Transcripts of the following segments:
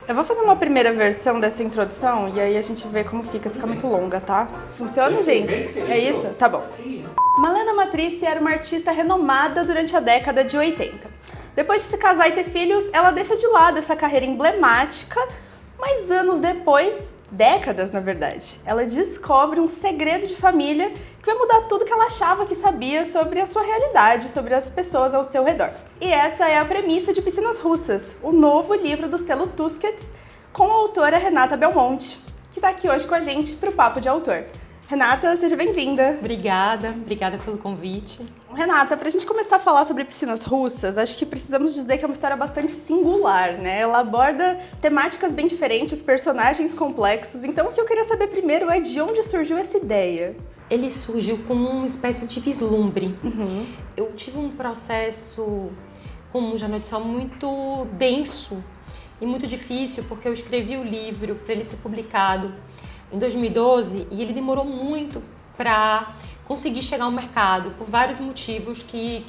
Eu vou fazer uma primeira versão dessa introdução e aí a gente vê como fica muito longa, tá? Funciona, gente? É isso? Tá bom. Malena Matrice era uma artista renomada durante a década de 80. Depois de se casar e ter filhos, ela deixa de lado essa carreira emblemática, mas anos depois, décadas na verdade, ela descobre um segredo de família que vai mudar tudo que ela achava que sabia sobre a sua realidade, sobre as pessoas ao seu redor. E essa é a premissa de Piscinas Russas, o novo livro do selo Tusquets, com a autora Renata Belmonte, que está aqui hoje com a gente para o Papo de Autor. Renata, seja bem-vinda. Obrigada pelo convite. Renata, para a gente começar a falar sobre Piscinas Russas, acho que precisamos dizer que é uma história bastante singular, né? Ela aborda temáticas bem diferentes, personagens complexos. Então, o que eu queria saber primeiro é de onde surgiu essa ideia? Ele surgiu como uma espécie de vislumbre. Eu tive um processo com Já Noite Só muito denso e muito difícil, porque eu escrevi o livro para ele ser publicado em 2012 e ele demorou muito para conseguir chegar ao mercado por vários motivos que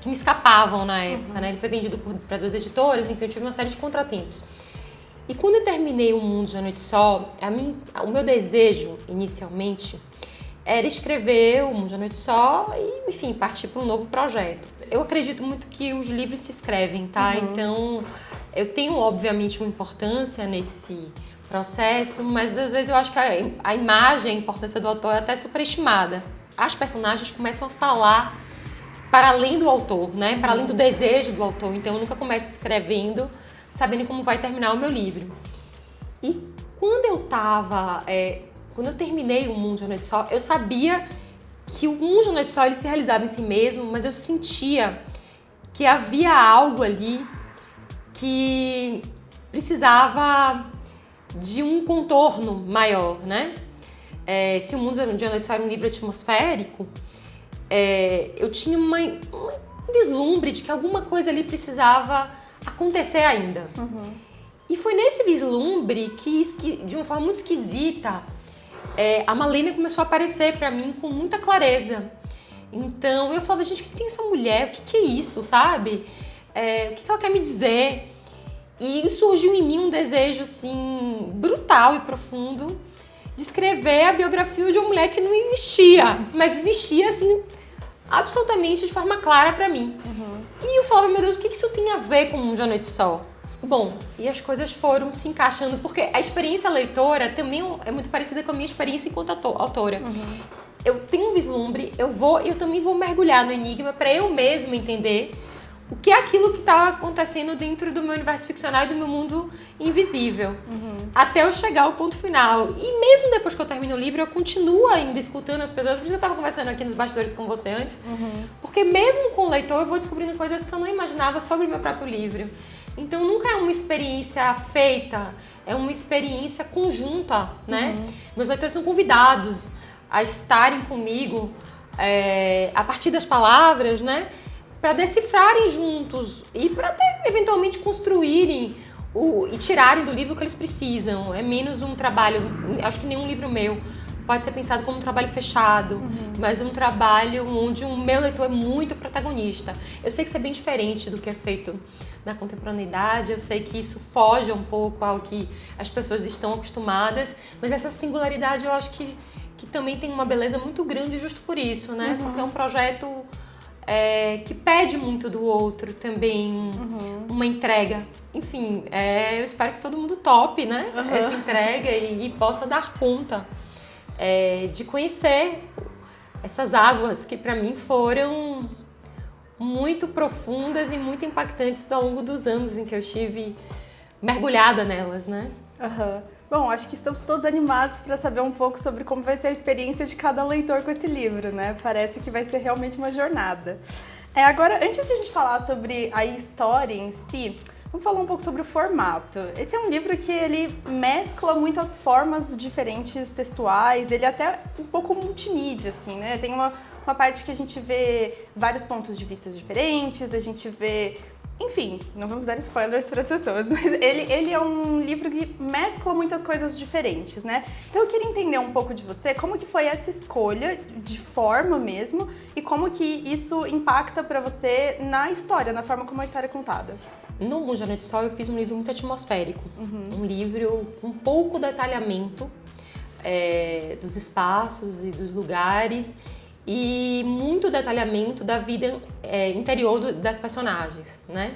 me escapavam na época, né? Ele foi vendido para 2 editoras, enfim, eu tive uma série de contratempos. E quando eu terminei O Mundo de uma Noite Só, o meu desejo, inicialmente, era escrever O Mundo de uma Noite Só e, enfim, partir para um novo projeto. Eu acredito muito que os livros se escrevem, tá? Então, eu tenho, obviamente, uma importância nesse processo, mas às vezes eu acho que a imagem, a importância do autor é até superestimada. As personagens começam a falar para além do autor, né? Para além do desejo do autor. Então eu nunca começo escrevendo sabendo como vai terminar o meu livro. E quando eu terminei O Mundo de uma Noite Só, eu sabia que o Mundo de uma Noite Só ele se realizava em si mesmo, mas eu sentia que havia algo ali que precisava de um contorno maior, né? Se O Mundo de uma Noite Só era um livro atmosférico, eu tinha um vislumbre de que alguma coisa ali precisava acontecer ainda. E foi nesse vislumbre que, de uma forma muito esquisita, a Malena começou a aparecer pra mim com muita clareza. Então eu falava, gente, o que tem essa mulher? O que é isso, sabe? O que ela quer me dizer? E surgiu em mim um desejo, assim, brutal e profundo de escrever a biografia de uma mulher que não existia, mas existia, assim, absolutamente de forma clara pra mim. E eu falava, meu Deus, o que isso tem a ver com Um Dia Noite Só? Bom, e as coisas foram se encaixando, porque a experiência leitora também é muito parecida com a minha experiência enquanto autora. Eu tenho um vislumbre, eu também vou mergulhar no enigma pra eu mesma entender o que é aquilo que está acontecendo dentro do meu universo ficcional e do meu mundo invisível. Até eu chegar ao ponto final. E mesmo depois que eu termino o livro, eu continuo ainda escutando as pessoas. Por isso que eu estava conversando aqui nos bastidores com você antes. Porque mesmo com o leitor, eu vou descobrindo coisas que eu não imaginava sobre o meu próprio livro. Então nunca é uma experiência feita, é uma experiência conjunta, né? Meus leitores são convidados a estarem comigo a partir das palavras, né? Para decifrarem juntos e para até eventualmente construírem e tirarem do livro o que eles precisam. É menos um trabalho, acho que nenhum livro meu pode ser pensado como um trabalho fechado, mas um trabalho onde o meu leitor é muito protagonista. Eu sei que isso é bem diferente do que é feito na contemporaneidade, eu sei que isso foge um pouco ao que as pessoas estão acostumadas, mas essa singularidade eu acho que também tem uma beleza muito grande justo por isso, né? Porque é um projeto que pede muito do outro também, uma entrega. Enfim, eu espero que todo mundo tope, né? Essa entrega e possa dar conta de conhecer essas águas que para mim foram muito profundas e muito impactantes ao longo dos anos em que eu estive mergulhada nelas, né? Bom, acho que estamos todos animados para saber um pouco sobre como vai ser a experiência de cada leitor com esse livro, né? Parece que vai ser realmente uma jornada. Agora, antes de a gente falar sobre a história em si, vamos falar um pouco sobre o formato. Esse é um livro que ele mescla muitas formas diferentes textuais, ele é até um pouco multimídia, assim, né? Tem uma parte que a gente vê vários pontos de vista diferentes, a gente vê... Enfim, não vamos dar spoilers para as pessoas, mas ele é um livro que mescla muitas coisas diferentes, né? Então eu queria entender um pouco de você, como que foi essa escolha de forma mesmo e como que isso impacta para você na história, na forma como a história é contada. No Monja Noite Sol eu fiz um livro muito atmosférico, um livro com pouco detalhamento dos espaços e dos lugares e muito detalhamento da vida interior das personagens, né?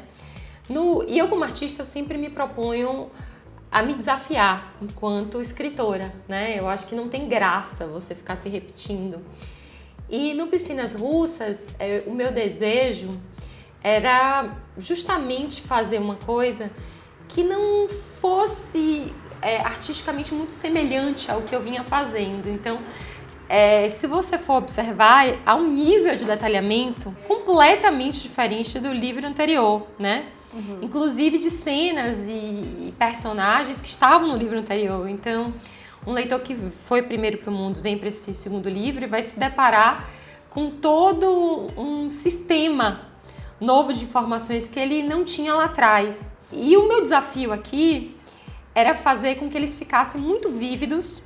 E eu como artista eu sempre me proponho a me desafiar enquanto escritora, né? Eu acho que não tem graça você ficar se repetindo. E no Piscinas Russas, o meu desejo era justamente fazer uma coisa que não fosse artisticamente muito semelhante ao que eu vinha fazendo. Então, se você for observar, há um nível de detalhamento completamente diferente do livro anterior, né? Inclusive de cenas e personagens que estavam no livro anterior. Então, um leitor que foi primeiro para o mundo vem para esse segundo livro e vai se deparar com todo um sistema novo de informações que ele não tinha lá atrás. E o meu desafio aqui era fazer com que eles ficassem muito vívidos,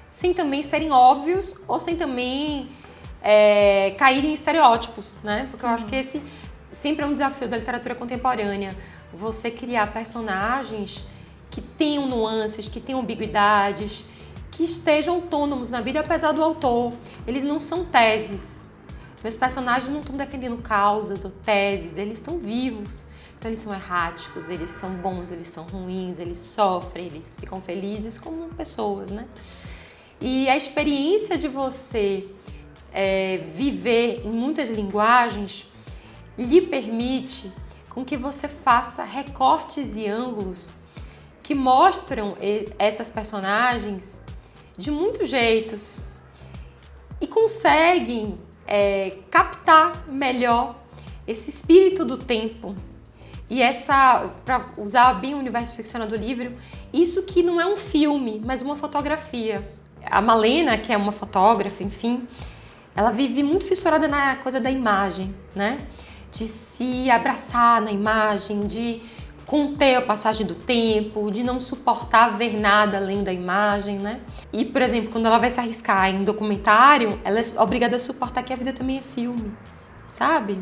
sem também serem óbvios ou sem também caírem em estereótipos, né? Porque eu acho que esse sempre é um desafio da literatura contemporânea. Você criar personagens que tenham nuances, que tenham ambiguidades, que estejam autônomos na vida, apesar do autor. Eles não são teses. Meus personagens não estão defendendo causas ou teses, eles estão vivos. Então eles são erráticos, eles são bons, eles são ruins, eles sofrem, eles ficam felizes como pessoas, né? E a experiência de você viver em muitas linguagens lhe permite com que você faça recortes e ângulos que mostram essas personagens de muitos jeitos e conseguem captar melhor esse espírito do tempo e para usar bem o universo ficcional do livro, isso que não é um filme, mas uma fotografia. A Malena, que é uma fotógrafa, enfim, ela vive muito fissurada na coisa da imagem, né? De se abraçar na imagem, de conter a passagem do tempo, de não suportar ver nada além da imagem, né? E, por exemplo, quando ela vai se arriscar em documentário, ela é obrigada a suportar que a vida também é filme, sabe?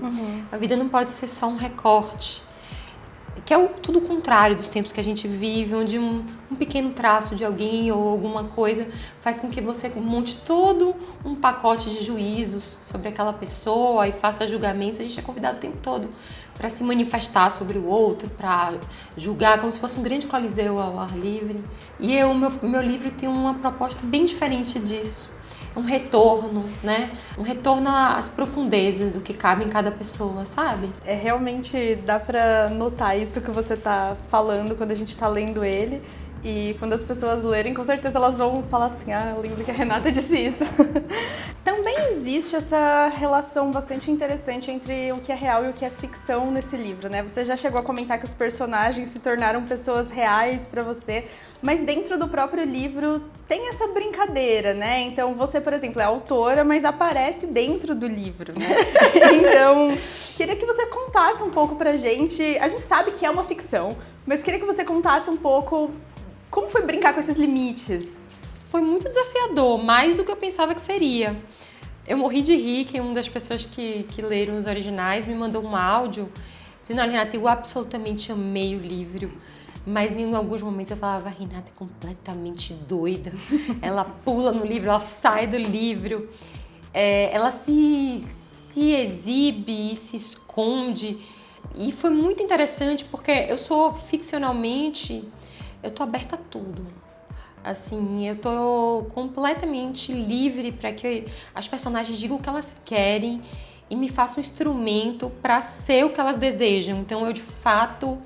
A vida não pode ser só um recorte, que é tudo o contrário dos tempos que a gente vive, onde um pequeno traço de alguém ou alguma coisa faz com que você monte todo um pacote de juízos sobre aquela pessoa e faça julgamentos. A gente é convidado o tempo todo para se manifestar sobre o outro, para julgar, como se fosse um grande coliseu ao ar livre. E o meu livro tem uma proposta bem diferente disso. Um retorno, né? Um retorno às profundezas do que cabe em cada pessoa, sabe? Realmente dá pra notar isso que você tá falando quando a gente tá lendo ele. E quando as pessoas lerem, com certeza elas vão falar assim, eu lembro que a Renata disse isso. Também existe essa relação bastante interessante entre o que é real e o que é ficção nesse livro, né? Você já chegou a comentar que os personagens se tornaram pessoas reais pra você, mas dentro do próprio livro tem essa brincadeira, né? Então você, por exemplo, é autora, mas aparece dentro do livro, né? Então, queria que você contasse um pouco pra gente. A gente sabe que é uma ficção, mas queria que você contasse um pouco como foi brincar com esses limites. Foi muito desafiador, mais do que eu pensava que seria. Eu morri de rir que uma das pessoas que leram os originais me mandou um áudio dizendo, olha, Renata, eu absolutamente amei o livro. Mas em alguns momentos eu falava, Renata é completamente doida. Ela pula no livro, ela sai do livro. Ela se exibe e se esconde. E foi muito interessante porque eu sou ficcionalmente... Eu tô aberta a tudo. Assim, eu tô completamente livre para que as personagens digam o que elas querem e me façam um instrumento para ser o que elas desejam. Então, eu, de fato,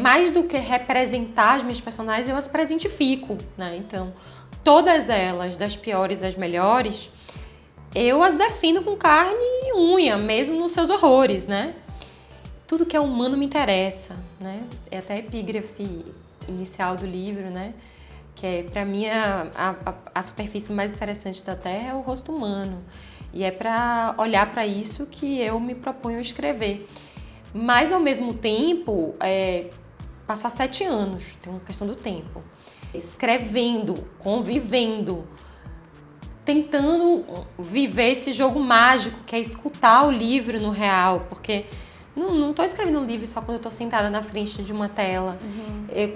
mais do que representar as minhas personagens, eu as presentifico, né? Então, todas elas, das piores às melhores, eu as defino com carne e unha, mesmo nos seus horrores, né? Tudo que é humano me interessa, né? É até a epígrafe inicial do livro, né? Que para mim a superfície mais interessante da Terra é o rosto humano. E é para olhar para isso que eu me proponho a escrever. Mas, ao mesmo tempo, passar 7 anos, tem uma questão do tempo, escrevendo, convivendo, tentando viver esse jogo mágico que é escutar o livro no real, porque Não tô escrevendo um livro só quando eu tô sentada na frente de uma tela.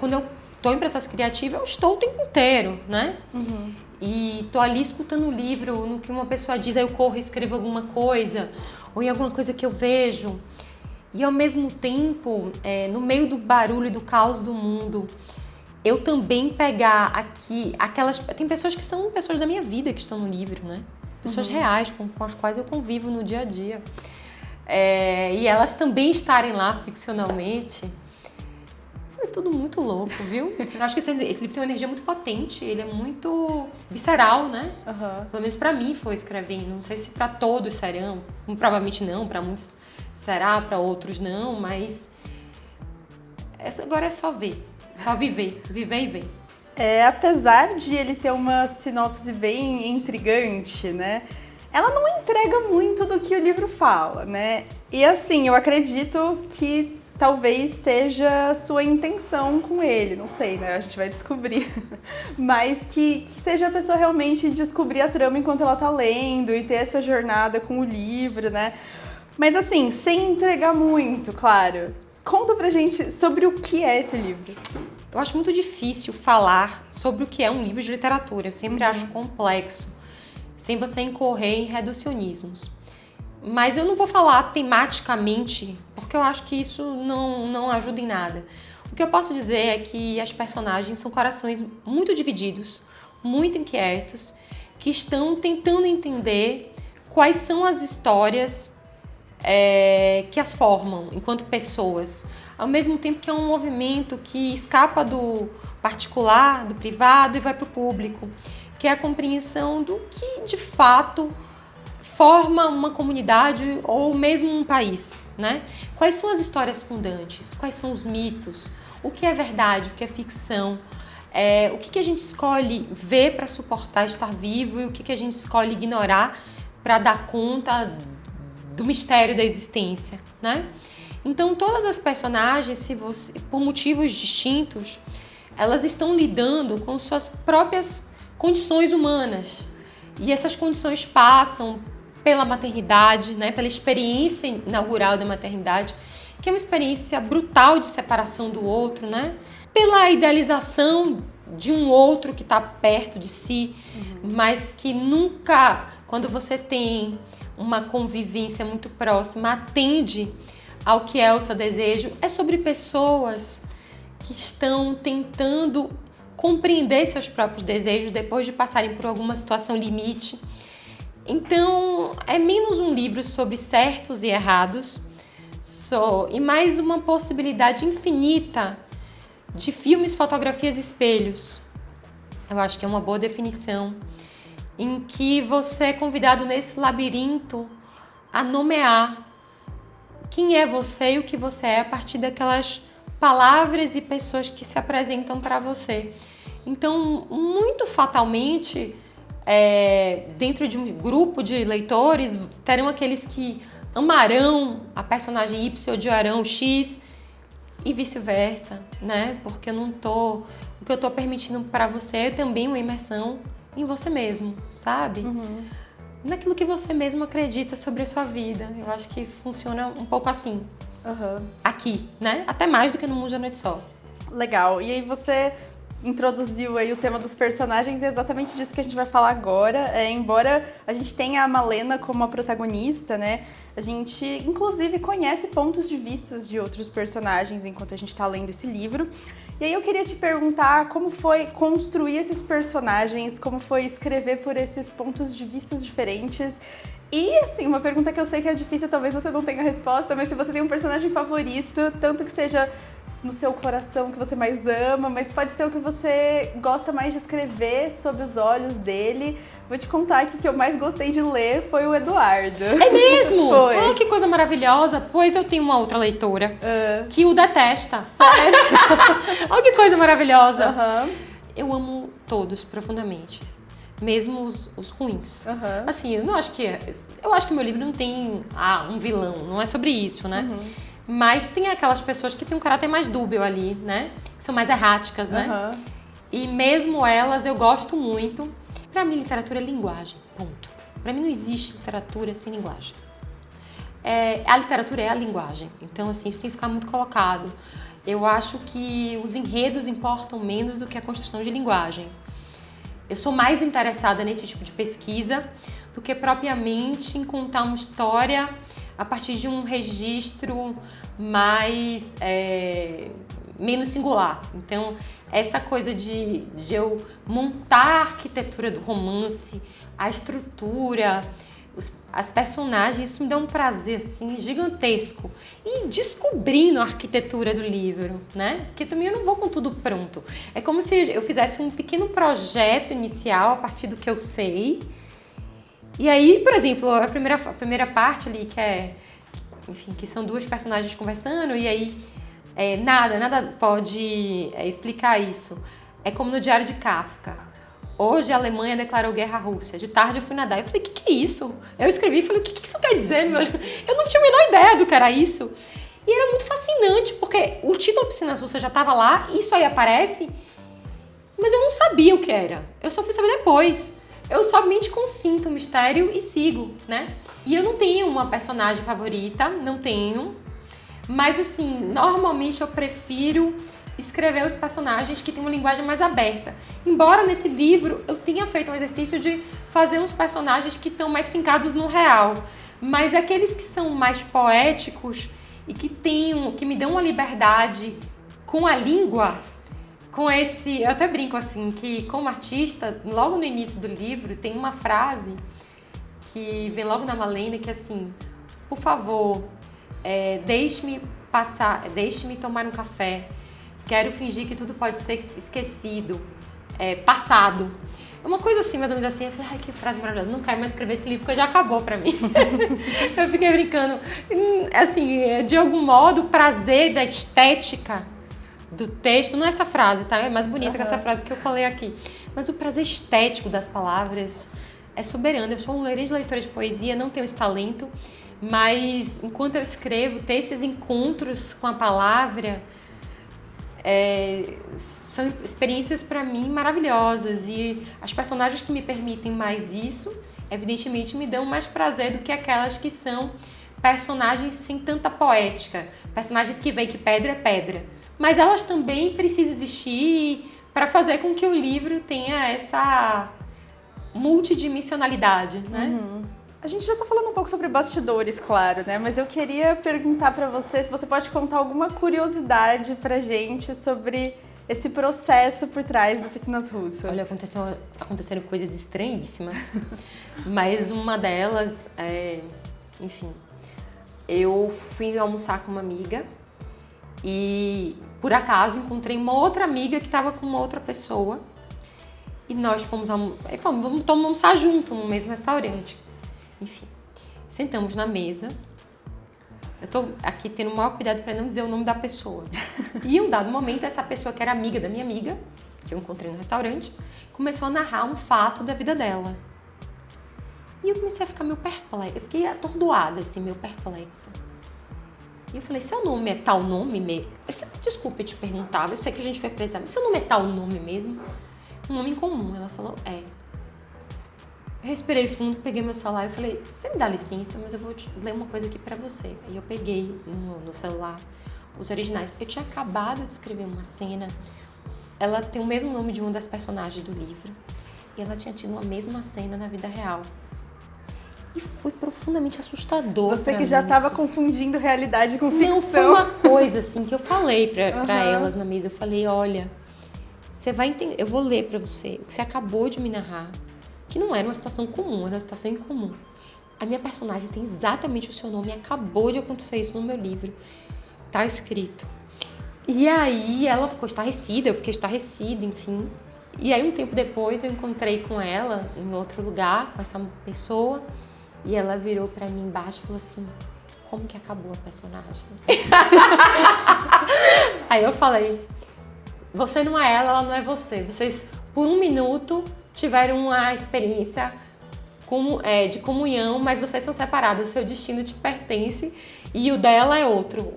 Quando eu tô em processo criativo, eu estou o tempo inteiro, né? E tô ali escutando o livro, no que uma pessoa diz, aí eu corro e escrevo alguma coisa, ou em alguma coisa que eu vejo. E ao mesmo tempo, no meio do barulho e do caos do mundo, eu também pegar aqui aquelas... Tem pessoas que são pessoas da minha vida que estão no livro, né? Pessoas reais, com as quais eu convivo no dia a dia. E elas também estarem lá ficcionalmente. Foi tudo muito louco, viu? Eu acho que esse livro tem uma energia muito potente, ele é muito visceral, né? Pelo menos pra mim foi escrevendo. Não sei se pra todos serão. Provavelmente não, pra muitos será, pra outros não, mas agora é só ver. Só viver e ver. Apesar de ele ter uma sinopse bem intrigante, né? Ela não entrega muito do que o livro fala, né? E assim, eu acredito que talvez seja sua intenção com ele, não sei, né? A gente vai descobrir. Mas que seja a pessoa realmente descobrir a trama enquanto ela tá lendo e ter essa jornada com o livro, né? Mas assim, sem entregar muito, claro. Conta pra gente sobre o que é esse livro. Eu acho muito difícil falar sobre o que é um livro de literatura. Eu sempre acho complexo, sem você incorrer em reducionismos. Mas eu não vou falar tematicamente, porque eu acho que isso não ajuda em nada. O que eu posso dizer é que as personagens são corações muito divididos, muito inquietos, que estão tentando entender quais são as histórias que as formam enquanto pessoas, ao mesmo tempo que é um movimento que escapa do particular, do privado e vai para o público, que é a compreensão do que de fato forma uma comunidade ou mesmo um país, né? Quais são as histórias fundantes, quais são os mitos, o que é verdade, o que é ficção, o que a gente escolhe ver para suportar estar vivo e o que a gente escolhe ignorar para dar conta do mistério da existência, né? Então todas as personagens, por motivos distintos, elas estão lidando com suas próprias condições humanas. E essas condições passam pela maternidade, né? Pela experiência inaugural da maternidade, que é uma experiência brutal de separação do outro, né? Pela idealização de um outro que está perto de si, mas que nunca, quando você tem uma convivência muito próxima, atende ao que é o seu desejo. É sobre pessoas que estão tentando compreender seus próprios desejos depois de passarem por alguma situação limite. Então, é menos um livro sobre certos e errados, e mais uma possibilidade infinita de filmes, fotografias e espelhos. Eu acho que é uma boa definição, em que você é convidado nesse labirinto a nomear quem é você e o que você é a partir daquelas palavras e pessoas que se apresentam para você. Então, muito fatalmente, dentro de um grupo de leitores, terão aqueles que amarão a personagem Y ou odiarão o X e vice-versa, né? Porque o que eu tô permitindo para você é também uma imersão em você mesmo, sabe? Naquilo que você mesmo acredita sobre a sua vida. Eu acho que funciona um pouco assim. Aqui, né? Até mais do que no Mundo da Noite Só. Legal. E aí você introduziu aí o tema dos personagens, é exatamente disso que a gente vai falar agora. Embora a gente tenha a Malena como a protagonista, né? A gente, inclusive, conhece pontos de vista de outros personagens enquanto a gente tá lendo esse livro. E aí eu queria te perguntar como foi construir esses personagens, como foi escrever por esses pontos de vista diferentes. E, assim, uma pergunta que eu sei que é difícil, talvez você não tenha a resposta, mas se você tem um personagem favorito, tanto que seja no seu coração que você mais ama, mas pode ser o que você gosta mais de escrever sob os olhos dele. Vou te contar que o que eu mais gostei de ler foi o Eduardo. É mesmo? Foi. Oh, que coisa maravilhosa. Pois eu tenho uma outra leitora que o detesta. Sério? Oh, que coisa maravilhosa. Eu amo todos profundamente. Mesmo os ruins. Assim, eu acho que meu livro não tem um vilão. Não é sobre isso, né? Mas tem aquelas pessoas que têm um caráter mais dúbio ali, né? Que são mais erráticas, né? E mesmo elas eu gosto muito. Pra mim, literatura é linguagem, ponto. Pra mim não existe literatura sem linguagem. a literatura é a linguagem. Então, assim, isso tem que ficar muito colocado. Eu acho que os enredos importam menos do que a construção de linguagem. Eu sou mais interessada nesse tipo de pesquisa do que propriamente em contar uma história a partir de um registro mais menos singular. Então, essa coisa de eu montar a arquitetura do romance, a estrutura, as personagens, isso me dá um prazer assim gigantesco. E descobrindo a arquitetura do livro, né? Porque também eu não vou com tudo pronto. É como se eu fizesse um pequeno projeto inicial a partir do que eu sei. E aí, por exemplo, a primeira parte ali, que são duas personagens conversando, e aí nada pode explicar isso. É como no Diário de Kafka. Hoje a Alemanha declarou guerra à Rússia. De tarde eu fui nadar. Eu falei, o que é isso? Eu escrevi e falei, o que isso quer dizer? Eu não tinha a menor ideia do que era isso. E era muito fascinante, porque o título Piscinas Russas já estava lá, isso aí aparece, mas eu não sabia o que era. Eu só fui saber depois. Eu somente consinto o mistério e sigo, né? E eu não tenho uma personagem favorita, não tenho. Mas, assim, normalmente eu prefiro escrever os personagens que têm uma linguagem mais aberta. Embora nesse livro eu tenha feito um exercício de fazer uns personagens que estão mais fincados no real. Mas aqueles que são mais poéticos e que me dão uma liberdade com a língua, com esse... Eu até brinco assim, que como artista, logo no início do livro, tem uma frase que vem logo na Malena, que é assim, por favor, deixe-me tomar um café. Quero fingir que tudo pode ser esquecido, passado. É uma coisa assim, mais ou menos assim. Eu falei, ai, que frase maravilhosa. Não quero mais escrever esse livro, porque já acabou pra mim. Eu fiquei brincando. Assim, de algum modo, o prazer da estética do texto, não é essa frase, tá? É mais bonita que essa frase que eu falei aqui. Mas o prazer estético das palavras é soberano. Eu sou uma grande leitora de poesia, não tenho esse talento. Mas, enquanto eu escrevo, ter esses encontros com a palavra... são experiências para mim maravilhosas, e as personagens que me permitem mais isso, evidentemente me dão mais prazer do que aquelas que são personagens sem tanta poética, personagens que veem que pedra é pedra, mas elas também precisam existir para fazer com que o livro tenha essa multidimensionalidade, né? A gente já tá falando um pouco sobre bastidores, claro, né? Mas eu queria perguntar pra você se você pode contar alguma curiosidade pra gente sobre esse processo por trás do Piscinas Russas. Olha, aconteceram coisas estranhíssimas, mas uma delas, enfim, eu fui almoçar com uma amiga e, por acaso, encontrei uma outra amiga que estava com uma outra pessoa e nós fomos vamos almoçar junto no mesmo restaurante. Enfim, sentamos na mesa. Eu tô aqui tendo o maior cuidado para não dizer o nome da pessoa. E em um dado momento, essa pessoa que era amiga da minha amiga, que eu encontrei no restaurante, começou a narrar um fato da vida dela. E eu comecei a ficar meio perplexa. Eu fiquei atordoada, assim, meio perplexa. E eu falei, seu nome é tal nome mesmo? Desculpa te perguntar, eu sei que a gente vai precisar, mas seu nome é tal nome mesmo? Um nome em comum. Ela falou, Eu respirei fundo, peguei meu celular e falei, você me dá licença, mas eu vou ler uma coisa aqui pra você. E eu peguei no celular os originais. Eu tinha acabado de escrever uma cena, ela tem o mesmo nome de uma das personagens do livro, e ela tinha tido a mesma cena na vida real. E foi profundamente assustador. Você que já estava confundindo realidade com ficção. Não, foi uma coisa assim que eu falei pra elas na mesa. Eu falei, olha, você vai entender, eu vou ler pra você o que você acabou de me narrar. Que não era uma situação comum, era uma situação incomum. A minha personagem tem exatamente o seu nome e acabou de acontecer isso no meu livro. Tá escrito. E aí ela ficou estarrecida, eu fiquei estarrecida, enfim. E aí um tempo depois eu encontrei com ela em outro lugar, com essa pessoa, e ela virou pra mim embaixo e falou assim, como que acabou a personagem? Aí eu falei, você não é ela não é você. Vocês, por um minuto, tiveram uma experiência de comunhão, mas vocês são separados, o seu destino te pertence e o dela é outro.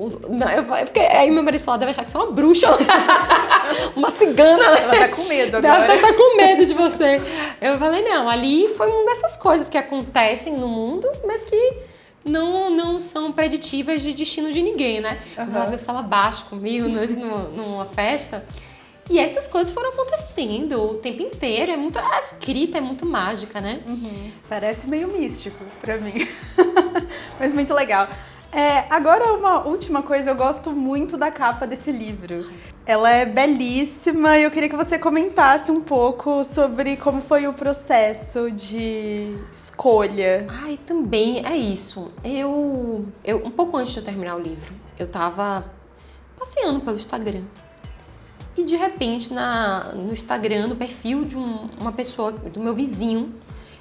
Aí meu marido falou, deve achar que você é uma bruxa, uma cigana. Ela tá com medo agora. Ela tá com medo de você. Eu falei, não, ali foi uma dessas coisas que acontecem no mundo, mas que não são preditivas de destino de ninguém, né? Mas ela veio falar baixo comigo numa festa. E essas coisas foram acontecendo o tempo inteiro. A escrita é muito mágica, né? Parece meio místico pra mim. Mas muito legal. Agora, uma última coisa, eu gosto muito da capa desse livro. Ela é belíssima e eu queria que você comentasse um pouco sobre como foi o processo de escolha. Ai, também é isso. Eu um pouco antes de eu terminar o livro, eu tava passeando pelo Instagram. E de repente, no Instagram, no perfil de uma pessoa, do meu vizinho,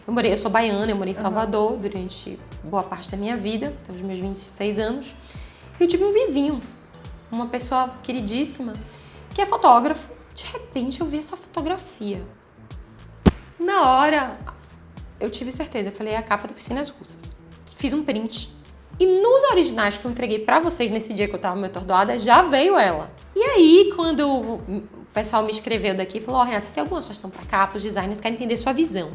eu sou baiana, eu morei em Salvador durante boa parte da minha vida, então dos meus 26 anos. E eu tive um vizinho, uma pessoa queridíssima, que é fotógrafo. De repente eu vi essa fotografia. Na hora, eu tive certeza, eu falei, é a capa do Piscinas Russas. Fiz um print. E nos originais que eu entreguei pra vocês nesse dia que eu tava meio atordoada, já veio ela. E aí, quando o pessoal me escreveu daqui, falou, Renata, você tem alguma sugestão pra capa? Os designers querem entender sua visão.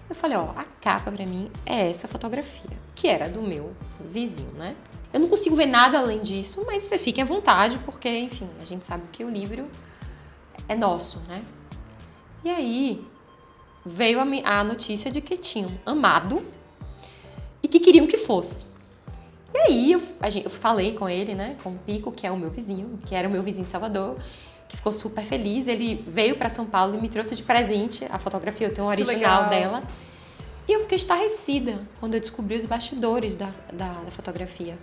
Eu falei, a capa pra mim é essa fotografia, que era do meu vizinho, né? Eu não consigo ver nada além disso, mas vocês fiquem à vontade, porque, enfim, a gente sabe que o livro é nosso, né? E aí, veio a notícia de que tinham amado e que queriam que fosse. E aí, eu falei com ele, né, com o Pico, que é o meu vizinho, que era o meu vizinho em Salvador, que ficou super feliz. Ele veio para São Paulo e me trouxe de presente a fotografia, eu tenho um original dela. E eu fiquei estarrecida quando eu descobri os bastidores da fotografia.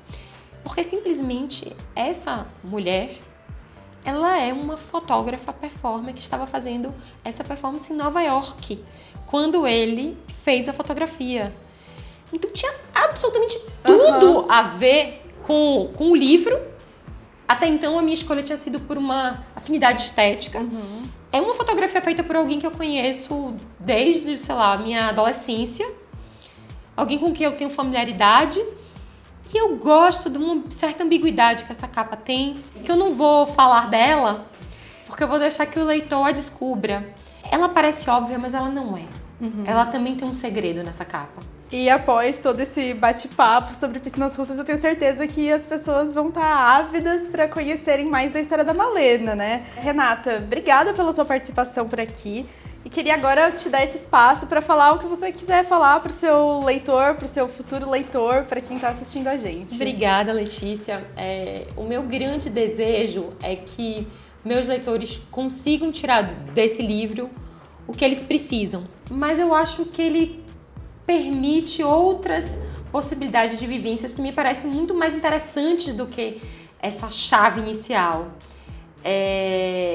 Porque simplesmente essa mulher, ela é uma fotógrafa performer que estava fazendo essa performance em Nova York, quando ele fez a fotografia. Então tinha absolutamente tudo a ver com o livro. Até então a minha escolha tinha sido por uma afinidade estética. É uma fotografia feita por alguém que eu conheço desde, sei lá, minha adolescência. Alguém com quem eu tenho familiaridade. E eu gosto de uma certa ambiguidade que essa capa tem, que eu não vou falar dela, porque eu vou deixar que o leitor a descubra. Ela parece óbvia, mas ela não é. Ela também tem um segredo nessa capa. E após todo esse bate-papo sobre Piscinas Russas, eu tenho certeza que as pessoas vão estar ávidas para conhecerem mais da história da Malena, né? Renata, obrigada pela sua participação por aqui. E queria agora te dar esse espaço para falar o que você quiser falar para o seu leitor, para o seu futuro leitor, para quem está assistindo a gente. Obrigada, Letícia. O meu grande desejo é que meus leitores consigam tirar desse livro o que eles precisam. Mas eu acho que ele permite outras possibilidades de vivências que me parecem muito mais interessantes do que essa chave inicial.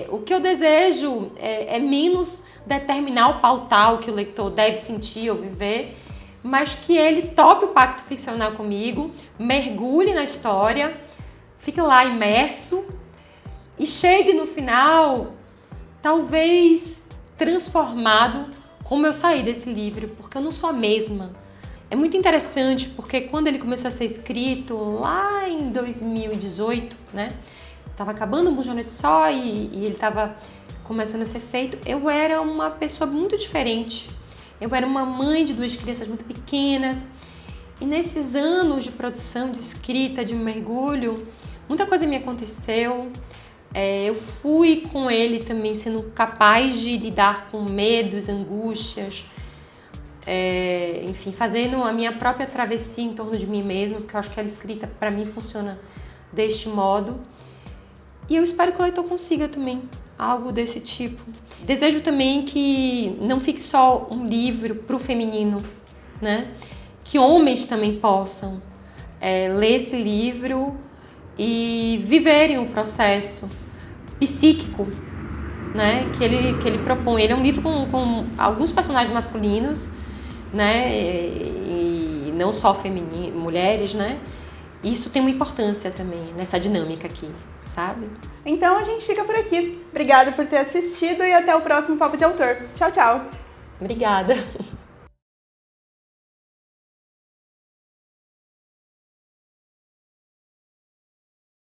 O que eu desejo é menos determinar ou pautar o que o leitor deve sentir ou viver, mas que ele tope o pacto ficcional comigo, mergulhe na história, fique lá imerso e chegue no final, talvez transformado como eu saí desse livro, porque eu não sou a mesma. É muito interessante porque quando ele começou a ser escrito lá em 2018, né? Tava acabando o Bourgeois Só e ele estava começando a ser feito. Eu era uma pessoa muito diferente. Eu era uma mãe de 2 crianças muito pequenas. E nesses anos de produção, de escrita, de mergulho, muita coisa me aconteceu. Eu fui com ele também sendo capaz de lidar com medos, angústias, enfim, fazendo a minha própria travessia em torno de mim mesma, porque eu acho que a escrita para mim funciona deste modo. E eu espero que o leitor consiga também algo desse tipo. Desejo também que não fique só um livro para o feminino, né? Que homens também possam ler esse livro e viverem o processo psíquico, né, que ele propõe. Ele é um livro com alguns personagens masculinos, né, e não só femininos, mulheres, né. Isso tem uma importância também nessa dinâmica aqui, sabe? Então a gente fica por aqui. Obrigada por ter assistido e até o próximo Papo de Autor. Tchau, tchau! Obrigada!